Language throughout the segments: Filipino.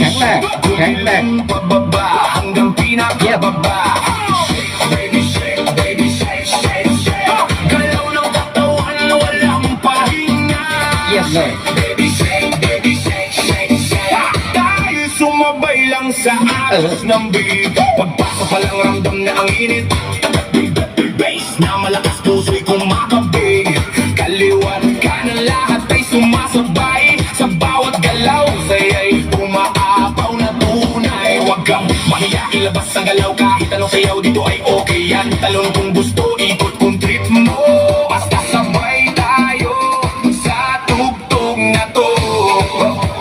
ข็งแรงแข็งแรง Pababa hanggang pinakababa. Baby shake, baby shake, shake, shake. Galaw ng katawan, walang pahinga. เยี่ยมเลย Baby shake, baby shake, shake, shake. Dahil sumabay lang sa agos ng beat. Pagpasok pa lang ramdam na ang init. Bass na malakas puso'y kumakabig. Kaliwat kanan lahat ay sumasabay. Sa bawat galaw saya'y umaapaw na tunay. Huwag kang mahiya, ilabas ang galaw. Kahit anong sayaw dito ay okay yan. Talon kung gusto, ikot kung trip mo. Basta sabay tayo sa tugtog na to.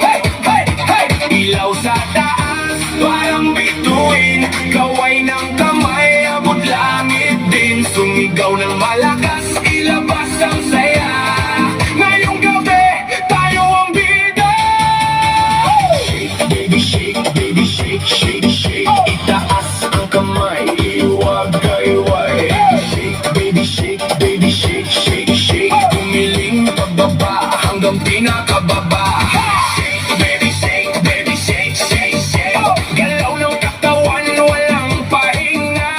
Hey, hey, hey! Ilaw sa taas, parang bituin. Kaway ng kamay, abot langit din. Sumigaw ng malakas, ilabas ang saya. Ngayong gabi, tayo ang bida. Shake, baby, shake, baby, shake, shake, shake. Itaas ang kamay, iwag kayway. Shake, baby, shake, baby, shake, shake, shake. Umiling pababa hanggang pinakababa. Shake, baby, shake, baby, shake, shake, shake. Galaw ng katawan, walang pahinga.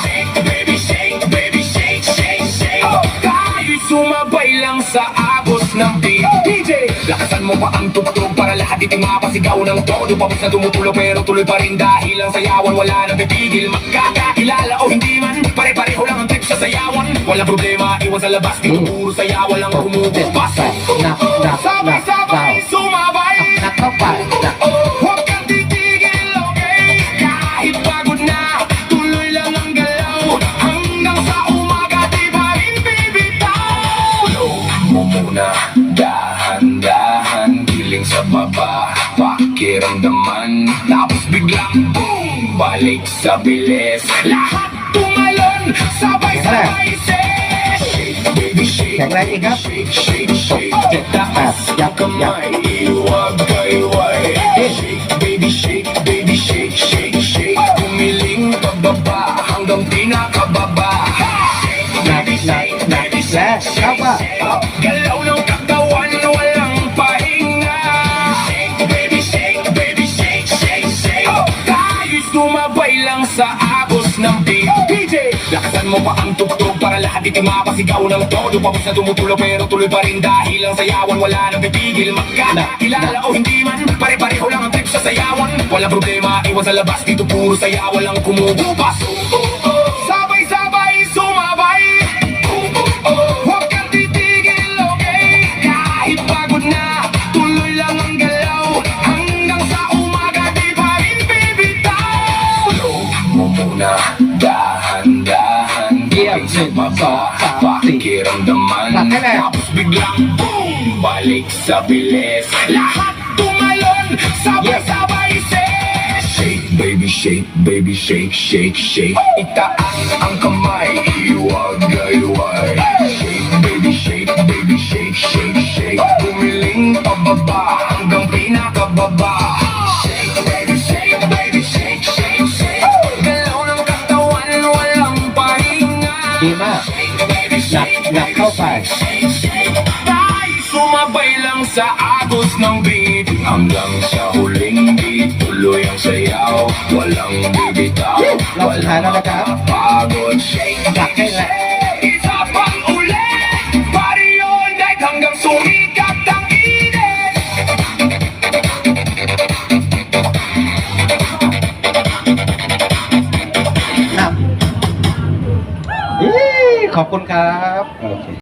Shake, baby, shake, baby, shake, shake, shake. Tayo'y sumabay lang sa agos ng beat. DJ, lakasan mo pa ang tugtog para lahat ito'y mapasigaw ng todo. Pabos na tumutulog pero tuloy pa rin dahil ang sayawan wala nang pipigil. Magkakilala o hindi man, pare-pareho lang ang trip sa sayawan. Walang problema, iwan sa labas, dito puro sayawan lang kumukupas. Sabay-sabay, sumabay. Nakapal na. Huwag kang titigil, okay? Kahit pagod na, tuloy lang ang galaw. Hanggang sa umaga, di ba rin bibitaw? Slow mo muna, dahan-dahan. Giling sa baba, pakiramdaman. Tapos biglang boom, balik sa bilis. Lahat tumalon, sabay-sabay shake, baby, shake, แข็งแรงอีกครับ shake, shake, shake. Itaas ang kamay, iwag kayway. Shake, baby, shake, baby, shake, shake, shake. Umiling pababa hanggang pinakababa. Shake, baby, shake, baby, shake, shake, shake. Galaw ng katawan, walang pahinga. Shake, baby, shake, baby, shake, shake, shake. Tayo'y sumabay lang sa agos ng beat. DJ, lakasan mo pa ang tugtog para lahat ito'y mapasigaw ng todo. Pabos na tumutulog pero tuloy pa rin dahil ang sayawan wala nang pipigil. Magkakilala o hindi man, pare-pareho lang ang trip sa sayawan. Walang problema, iwan sa labas, dito puro sayawan lang kumukupas. Sabay-sabay, sumabay. Huwag kang titigil, okay? Kahit pagod na, tuloy lang ang galaw. Hanggang sa umaga, di pa rin bibitaw. Slow mo muna, dahan-dahan. Iem, Sa baba, pakiramdaman. Tapos biglang boom, balik sa bilis. Lahat tumalon, sabay-sabay shake, baby, shake, baby, shake, shake, shake. Itaas ang kamay, iwag kayway. Shake, baby, shake, baby, shake, shake, shake. Umiling pababa hanggang pinakababa. Shake, baby, shake, baby, shake, shake, shake. Galaw ng katawan, walang pahinga. ดีมาก Shake, baby, หนัก shake, หนักเข้าไป shake, shake. Tayo sumabay lang sa agos ng beat. Hanggang sa huling beat, tuloy ang sayaw. Walang bibitaw, รอบสุดท้ายแล้วนะครับ pagod. Shake, หนักให้แรง isa pang ulit. Party all night hanggang sumikat ang init. ขอบคุณครับโอเค